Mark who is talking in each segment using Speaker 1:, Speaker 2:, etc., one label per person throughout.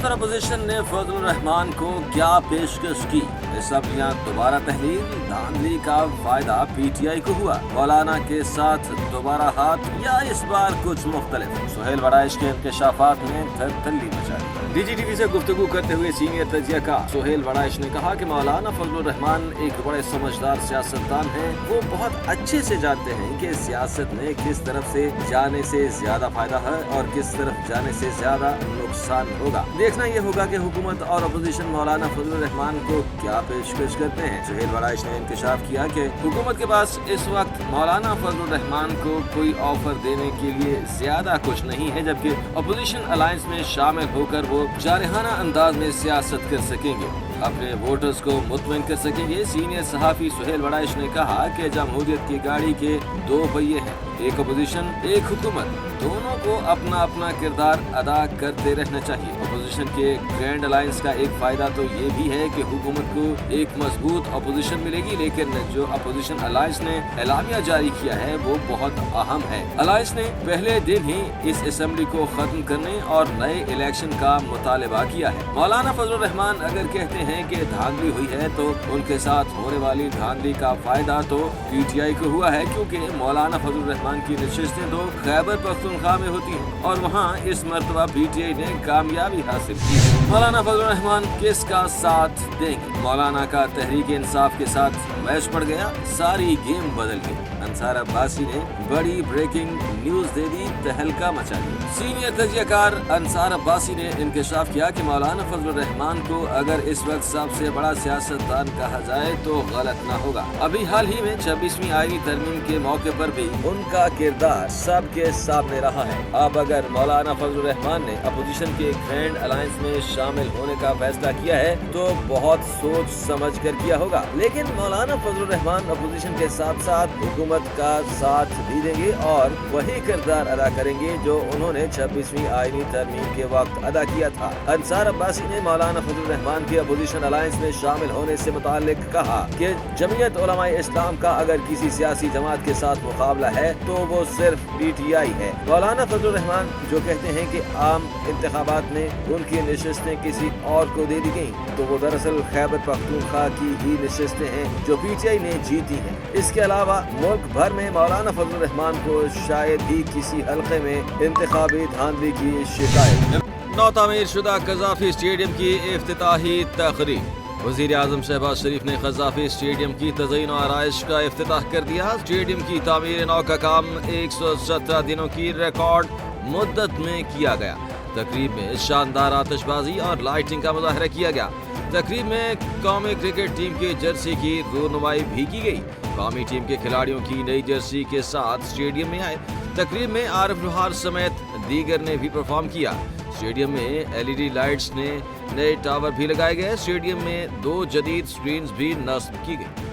Speaker 1: हुकूमत और अपोजिशन ने फजलुर रहमान को क्या पेशकश की? असम्बलियां दोबारा तहलील, धांधली का फायदा पीटीआई को हुआ, मौलाना के साथ दोबारा हाथ या इस बार कुछ मुख्तलिफ? सुहेल वड़ाइश के इंकशाफात ने धड़ल्ली मचाई। डीजीटीवी से गुफ्तगू करते हुए सीनियर तजियाकार सुहेल वड़ाइश ने कहा कि मौलाना फजलुर रहमान एक बड़े समझदार सियासतदान हैं। वो बहुत अच्छे से जानते हैं कि सियासत में किस तरफ से जाने से ज्यादा फायदा है और किस तरफ जाने से ज्यादा नुकसान होगा। देखना ये होगा कि हुकूमत और अपोजिशन मौलाना फजलुर रहमान को क्या पेशकश करते हैं। सुहेल वड़ाइश ने इंकशाफ किया कि हुकूमत के पास इस वक्त मौलाना फजलुर रहमान को कोई ऑफर देने के लिए ज्यादा कुछ नहीं है, जबकि अपोजिशन अलायंस में शामिल होकर वो जारहाना अंदाज में सियासत कर सकेंगे, अपने वोटर्स को मुतमईन कर सकेंगे। सीनियर सहाफी सुहेल वड़ाइश ने कहा कि जमहूरियत की गाड़ी के दो पहिए हैं, एक अपोजिशन एक हुकूमत, दोनों को अपना अपना किरदार अदा करते रहना चाहिए। अपोजिशन के ग्रैंड अलायंस का एक फायदा तो ये भी है कि हुकूमत को एक मजबूत अपोजिशन मिलेगी, लेकिन जो अपोजिशन अलायंस ने एलामिया जारी किया है वो बहुत अहम है। अलायंस ने पहले दिन ही इस असेंबली को खत्म करने और नए इलेक्शन का मुतालबा किया है। मौलाना फजलुर रहमान अगर कहते हैं कि धांधली हुई है तो उनके साथ होने वाली धांधली का फायदा तो पीटीआई को हुआ है, क्योंकि मौलाना फजलुर रहमान की नशिस्तें तो खैबर पख्तूनख्वा में होती हैं और वहाँ इस मर्तबा पीटीआई ने कामयाबी हासिल की है। मौलाना फजलुर रहमान किसका साथ देंगे? मौलाना का तहरीक इंसाफ के साथ मैच पड़ गया, सारी गेम बदल गई। अंसार अब्बासी ने बड़ी ब्रेकिंग न्यूज दे दी, तहलका मचा दिया। सीनियर तजियाकार अंसार अब्बासी ने इंकशाफ किया कि मौलाना फजलुर रहमान को अगर इस वक्त सबसे बड़ा सियासतदान कहा जाए तो गलत न होगा। अभी हाल ही में 26वीं आईनी तरमीम के मौके पर भी उनका किरदार सबके सामने रहा है। अब अगर मौलाना फजलुर रहमान ने अपोजिशन के ग्रैंड अलायंस में शामिल होने का फैसला किया है तो बहुत सोच समझ कर किया होगा, लेकिन मौलाना फजलुर रहमान अपोजिशन के साथ साथ हुकूमत का साथ भी देंगे और वही किरदार अदा करेंगे जो उन्होंने 26वीं आईनी तरमीम के वक्त अदा किया था। अंसार अब्बासी ने मौलाना फजलुर रहमान के अपोजिशन अलायंस में शामिल होने से मुताल्लिक कहा कि जमीयत उलमाए इस्लाम का अगर किसी सियासी जमात के साथ मुकाबला है तो वो सिर्फ पीटीआई है। मौलाना फजलुर रहमान जो कहते हैं कि आम इंतखाबात में उनकी नशिस्तें किसी और को दे दी गयी, तो वो दरअसल खैबर पख्तूनख्वा की ही नशिस्तें हैं जो पीटीआई ने जीती हैं। इसके अलावा मुल्क भर में मौलाना फजलुर रहमान को शायद ही किसी हल्के में इंतखाबी धांधली की शिकायत। नौ तामीर शुदा कज़ाफी स्टेडियम की इफ्तिताही तकरीब। वज़ीर आज़म शहबाज शरीफ ने कज़ाफी स्टेडियम की तज़यीन और आराइश का इफ्तिताह कर दिया। स्टेडियम की तामीर नौ का काम 117 दिनों की रिकॉर्ड मुद्दत में किया गया। तकरीब में शानदार आतिशबाजी और लाइटिंग का मुज़ाहरा किया गया। तकरीब में कौमी क्रिकेट टीम की जर्सी की रूनुमाई भी की गई। कौमी टीम के खिलाड़ियों की नई जर्सी के साथ स्टेडियम में आए। तकरीब में आरिफ लोहार समेत दीगर ने भी परफॉर्म किया। स्टेडियम में एलईडी लाइट्स ने नए टावर भी लगाए गए। स्टेडियम में 2 जदीद स्क्रीन्स भी नस्ब की गई।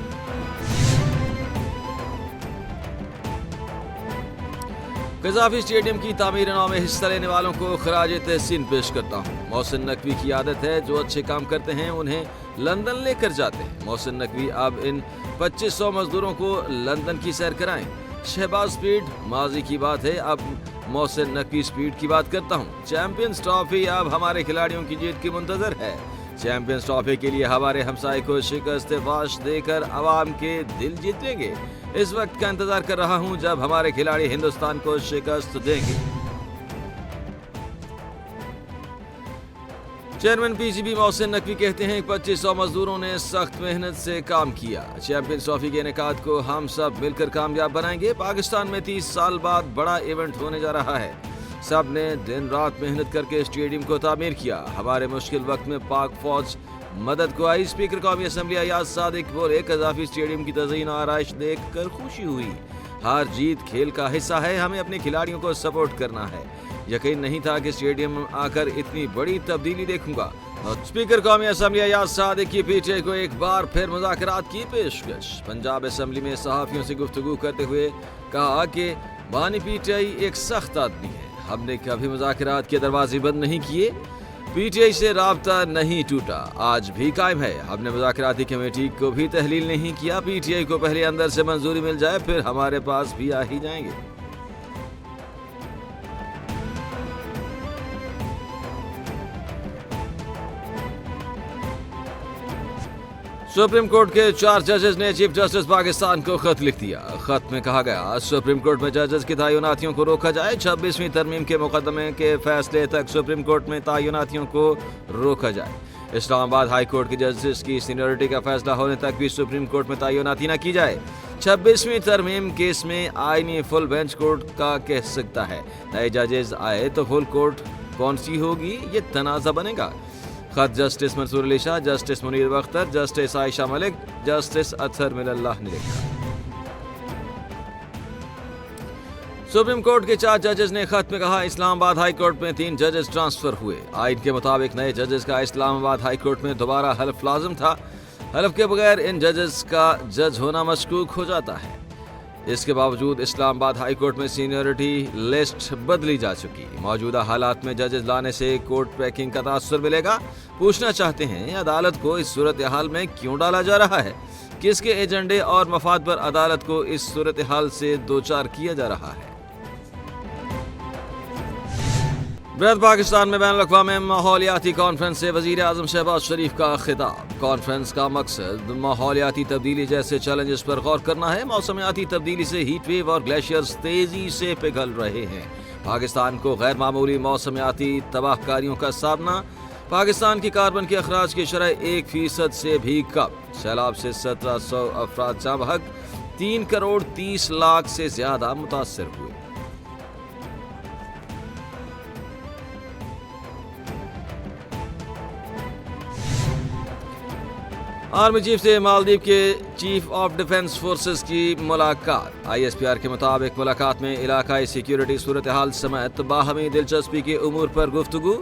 Speaker 1: कज़ाफी स्टेडियम की तामीर नौ में हिस्सा लेने वालों को खराज तहसीन पेश करता हूँ। मोहसिन नकवी की आदत है जो अच्छे काम करते हैं उन्हें लंदन लेकर जाते हैं। मोहसिन नकवी अब इन 2500 मजदूरों को लंदन की सैर कराएं। शहबाज स्पीड माजी की बात है, अब मोहसिन नकवी स्पीड की बात करता हूँ। चैंपियंस ट्रॉफी अब हमारे खिलाड़ियों की जीत की मुंतजर है। चैंपियंस ट्रॉफी के लिए हमारे हमसाये को शिकस्त फाश देकर अवाम के दिल जीत लेंगे। इस वक्त का इंतजार कर रहा हूं जब हमारे खिलाड़ी हिंदुस्तान को शिकस्त देंगे। चेयरमैन पीसीबी मोहसिन नकवी कहते हैं 2500 मजदूरों ने सख्त मेहनत से काम किया। चैंपियंस ट्रॉफी के इनेकाद को हम सब मिलकर कामयाब बनाएंगे। पाकिस्तान में 30 साल बाद बड़ा इवेंट होने जा रहा है। सब ने दिन रात मेहनत करके स्टेडियम को तामीर किया। हमारे मुश्किल वक्त में पाक फौज मदद को आई। स्पीकर कौमी असम्बली अयाज सादिक बोले, कज़ाफी स्टेडियम की तज़यीन और आराइश देख कर खुशी हुई। हार जीत खेल का हिस्सा है, हमें अपने खिलाड़ियों को सपोर्ट करना है। यकीन नहीं था कि स्टेडियम आकर इतनी बड़ी तब्दीली देखूंगा। स्पीकर कौमी असम्बली अयाज सादिक की पीटीआई को एक बार फिर मुज़ाकरात की पेशकश। पंजाब असम्बली में सहाफ़ियों से गुफ्तगू करते हुए कहा कि बानी पीटीआई एक सख्त आदमी है, हमने कभी मुज़ाकरात के दरवाजे बंद नहीं किए। पीटीआई से राब्ता नहीं टूटा, आज भी कायम है। हमने मुज़ाकराती कमेटी को भी तहलील नहीं किया। पीटीआई को पहले अंदर से मंजूरी मिल जाए फिर हमारे पास भी आ ही जाएंगे। सुप्रीम कोर्ट के 4 जजेस ने चीफ जस्टिस पाकिस्तान को खत लिख दिया। खत में कहा गया, सुप्रीम कोर्ट में जजेस की तयनातियों को रोका जाए। 26वीं तरमीम के मुकदमे के फैसले तक सुप्रीम कोर्ट में तयनातियों को रोका जाए। इस्लामाबाद हाई कोर्ट के जजेस की सीनियरिटी का फैसला होने तक भी सुप्रीम कोर्ट में तयनाती न की जाए। 26वीं तरमीम केस में आईनी फुल बेंच कोर्ट का कह सकता है। नए जजेस आए तो फुल कोर्ट कौन सी होगी, ये तनाज़ा बनेगा। खत justice Mansoor Ali Shah, justice Munir Bakhtar, justice Ayesha Malik, justice Athar Minallah ने लिखा। सुप्रीम कोर्ट के 4 जजेस ने खत में कहा, इस्लामाबाद हाई कोर्ट में 3 जजेस ट्रांसफर हुए। आइन के मुताबिक नए जजेस का इस्लामाबाद हाई कोर्ट में दोबारा हल्फ लाजिम था। हल्फ के बगैर इन जजेस का जज होना मशकूक हो जाता है। इसके बावजूद इस्लामाबाद हाई कोर्ट में सीनियरिटी लिस्ट बदली जा चुकी। मौजूदा हालात में जजेस लाने से कोर्ट पैकिंग का तासुर मिलेगा। पूछना चाहते हैं, अदालत को इस सूरत हाल में क्यों डाला जा रहा है? किसके एजेंडे और मफाद पर अदालत को इस सूरत हाल से दो चार किया जा रहा है? बृहद पाकिस्तान में बैनुल-अक़वामी माहौलियाती कॉन्फ्रेंस से वज़ीर आज़म शहबाज शरीफ का खिताब। कॉन्फ्रेंस का मकसद माहौलियाती तब्दीली जैसे चैलेंजेस पर गौर करना है। मौसमियाती तब्दीली से हीट वेव और ग्लेशियर्स तेजी से पिघल रहे हैं। पाकिस्तान को गैर मामूली मौसमियाती तबाहकारियों का सामना। पाकिस्तान की कार्बन के अखराज की शरह 1% से भी कम। सैलाब से 1700 अफराद जाँ बहक, 3 करोड़ 30 लाख से ज्यादा मुतासर हुए। आर्मी चीफ से मालदीव के चीफ ऑफ डिफेंस फोर्सेस की मुलाकात। ISPR के मुताबिक मुलाकात में इलाकाई सिक्योरिटी सूरत हाल समेत बाहमी दिलचस्पी के उमूर पर गुफ्तगू।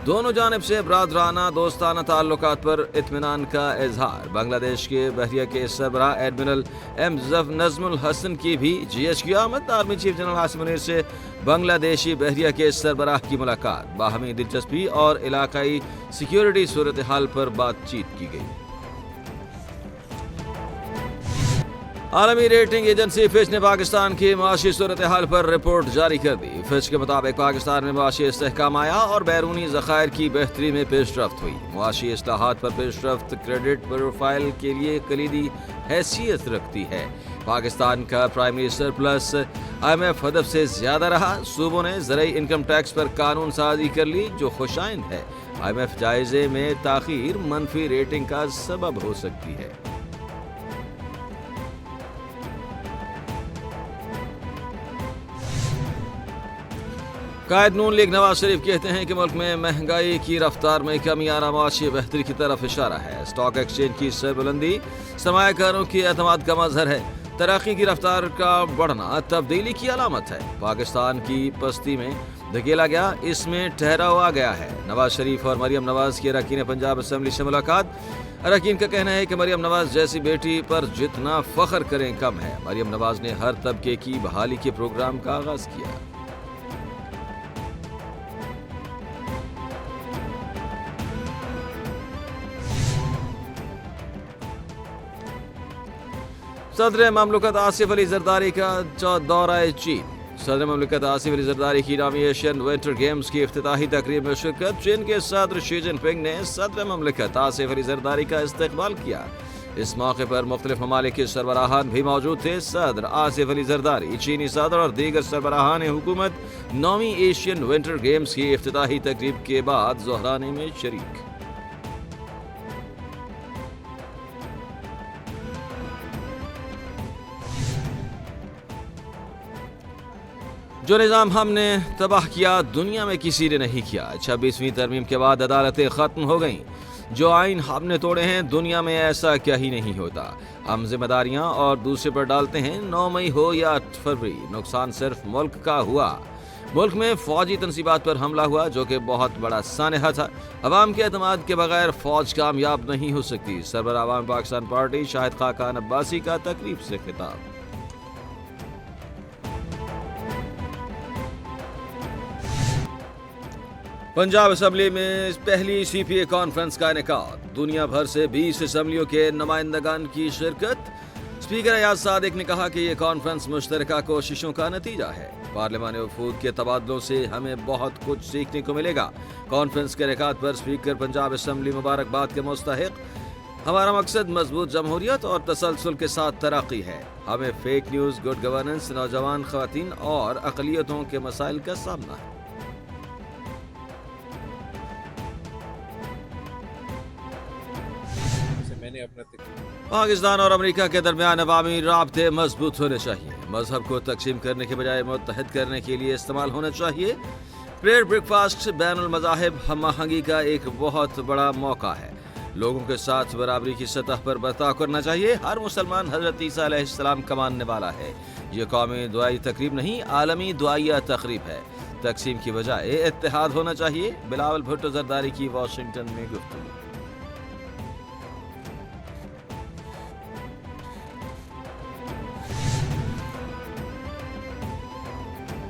Speaker 1: दोनों जानिब से बरादराना दोस्ताना ताल्लुकात पर इत्मीनान का इजहार। बांग्लादेश के बहरिया के सरबराह एडमिरल M नजमुल हसन की भी GH की आमद। Army chief general Asim Munir से बांग्लादेशी बहरिया के सरबराह की मुलाकात। बाहमी दिलचस्पी और इलाकाई सिक्योरिटी सूरत हाल पर बातचीत की गई। आलमी रेटिंग एजेंसी फिच ने पाकिस्तान की माशी सूरत हाल पर रिपोर्ट जारी कर दी। फिच के मुताबिक पाकिस्तान में माशी इस्तेहकाम आया और बैरूनी ज़खायर की बेहतरी में पेशरफ्त हुई। माशी इस्लाहात पर पेशरफ्त क्रेडिट प्रोफाइल के लिए कलीदी हैसियत रखती है। पाकिस्तान का प्राइमरी सरप्लस IMF हदफ से ज्यादा रहा। सूबों ने ज़रई इनकम टैक्स पर कानून साजी कर ली, जो खुशाइंद है। IMF जायजे में ताखीर मनफी रेटिंग का सबब हो सकती है। कायद नून लीग नवाज शरीफ कहते हैं कि मुल्क में महंगाई की रफ्तार में कमी आना माशी बेहतरी की तरफ इशारा है। स्टॉक एक्सचेंज की सरबुलंदी सरमायाकारों की एतमाद का मजहर है। तरक्की की रफ्तार का बढ़ना तब्दीली की अलामत है। पाकिस्तान की पस्ती में धकेला गया, इसमें ठहराव आ गया है। नवाज शरीफ और मरियम नवाज की अरकान पंजाब असम्बली से मुलाकात। अरकान का कहना है कि मरियम नवाज जैसी बेटी पर जितना फख्र करें कम है। मरियम नवाज ने हर तबके की बहाली के प्रोग्राम का आगाज किया। सदर ममलकत आसिफ अली जरदारी का दौरा चीन। सदर ममलकत आसिफ अली जरदारी की नामी एशियन विंटर गेम्स की इफ्तिताही तकरीब में शिरकत। चीन के सदर शी जिनपिंग ने सदर ममलकत आसिफ अली जरदारी का इस्तकबाल किया। इस मौके पर मुख्तलिफ ममालिक के सरबराहान भी मौजूद थे। सदर आसिफ अली जरदारी, चीनी सदर और दीगर सरबराहान हुकूमत 9वीं एशियन विंटर गेम्स की इफ्तिताही तकरीब के बाद ज़ोहराने में शरीक। जो निज़ाम हमने तबाह किया दुनिया में किसी ने नहीं किया। 26वीं तरमीम के बाद अदालतें ख़त्म हो गईं। जो आइन हमने तोड़े हैं दुनिया में ऐसा क्या ही नहीं होता। हम जिम्मेदारियां और दूसरे पर डालते हैं। 9 मई हो या 8 फरवरी, नुकसान सिर्फ मुल्क का हुआ। मुल्क में फौजी तनसीबात पर हमला हुआ, जो कि बहुत बड़ा सानहा था। अवाम के एतमाद के बगैर फौज कामयाब नहीं हो सकती। सरबराह अवाम पाकिस्तान पार्टी शाहिद खाकान अब्बासी का तकरीब से खिताब। पंजाब असम्बली में पहली CPA कॉन्फ्रेंस का इनेकाद। दुनिया भर से 20 असम्बलियों के नुमाइंदगान की शिरकत। स्पीकर अयाज सादिक ने कहा कि यह कॉन्फ्रेंस मुश्तरका कोशिशों का नतीजा है। पार्लिमानी वफूद के तबादलों से हमें बहुत कुछ सीखने को मिलेगा। कॉन्फ्रेंस के इनेकाद पर स्पीकर पंजाब असम्बली मुबारकबाद के मुस्तहिक। हमारा मकसद मजबूत जमहूरियत और तसलसल के साथ तरक्की है। हमें फेक न्यूज़, गुड गवर्नेंस, नौजवान ख़वातीन और अक़लियतों के मसाइल का सामना है। पाकिस्तान और अमेरिका के दरमियान अवामी राब्ते मजबूत होने चाहिए। मजहब को तकसीम करने के बजाय मुत्तहद करने के लिए इस्तेमाल होना चाहिए। प्रेयर ब्रेकफास्ट बैनुल मज़ाहिब हम आहंगी का एक बहुत बड़ा मौका है। लोगों के साथ बराबरी की सतह पर बर्ताव करना चाहिए। हर मुसलमान हज़रत ईसा अलैहिस्सलाम का मानने वाला है। ये कौमी दुआई तकरीब नहीं, आलमी दुआया तकरीब है। तकसीम की बजाय इत्तेहाद होना चाहिए। बिलावल भुट्टो जरदारी की वाशिंगटन में गुफ्तगू।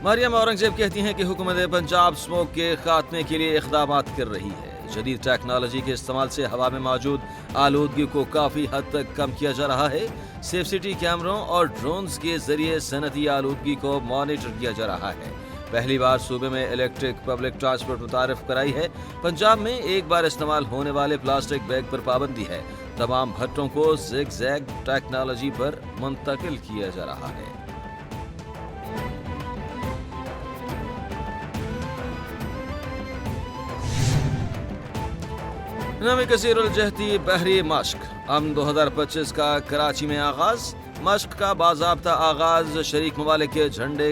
Speaker 1: मरियम औरंगजेब कहती हैं कि हुकूमत पंजाब स्मोक के खात्मे के लिए इक़दामात कर रही है। जदीद टेक्नोलॉजी के इस्तेमाल से हवा में मौजूद आलूदगी को काफ़ी हद तक कम किया जा रहा है। सेफ सिटी कैमरों और ड्रोन्स के जरिए सनती आलूदगी को मॉनिटर किया जा रहा है। पहली बार सूबे में इलेक्ट्रिक पब्लिक ट्रांसपोर्ट मुतारिफ कराई है। पंजाब में एक बार इस्तेमाल होने वाले प्लास्टिक बैग पर पाबंदी है। तमाम भट्टों को ज़िग-ज़ैग टेक्नोलॉजी पर मुंतकिल किया जा रहा है। नवी कसीरुल जहती बहरी मश्क अमन 2025 का कराची में आगाज। मश्क का बाज़ाब्ता आगाज शरीक ममालिक के झंडे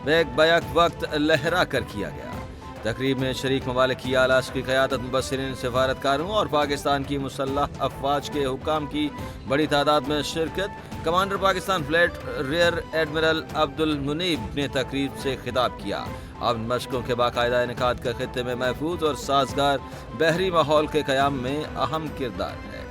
Speaker 1: बैक बैक वक्त लहरा कर किया गया। तकरीब में शरीक ममालिक की आलाश की क़यादत, मुबस्सिरीन, सिफारतकारों और पाकिस्तान की मुसल्लह अफवाज के हुक्काम की बड़ी तादाद में शिरकत। Commander Pakistan fleet rear admiral Abdul Munib ने तकरीब से खिताब किया। अब मशकों के बाकायदा इनेकाद का खित्ते में महफूज और साजगार बहरी माहौल के क़याम में अहम किरदार है।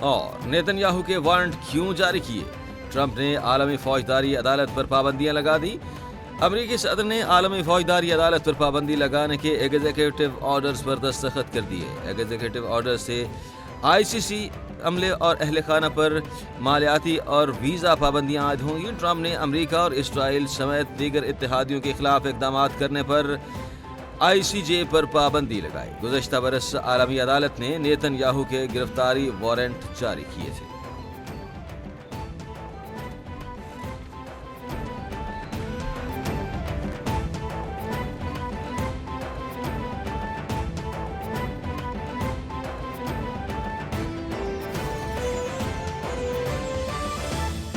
Speaker 1: और नेतन्याहू के वारंट क्यों जारी किए? ट्रंप ने आलमी फौजदारी अदालत पर पाबंदियां लगा दी। अमरीकी सदर ने आलमी फौजदारी अदालत पर पाबंदी लगाने के एग्जीक्यूटिव ऑर्डर्स पर दस्तखत कर दिए। एग्जीक्यूटिव ऑर्डर से ICC अमले और अहल खाना पर मालियाती और वीज़ा पाबंदियां आयद होंगी। ट्रंप ने अमरीका और इसराइल समेत दीगर इत्तेहादियों के खिलाफ इक़दाम करने पर ICJ पर पाबंदी लगाई। गुज़श्ता बरस आलमी अदालत ने नेतन्याहू के गिरफ्तारी वारंट जारी किए थे।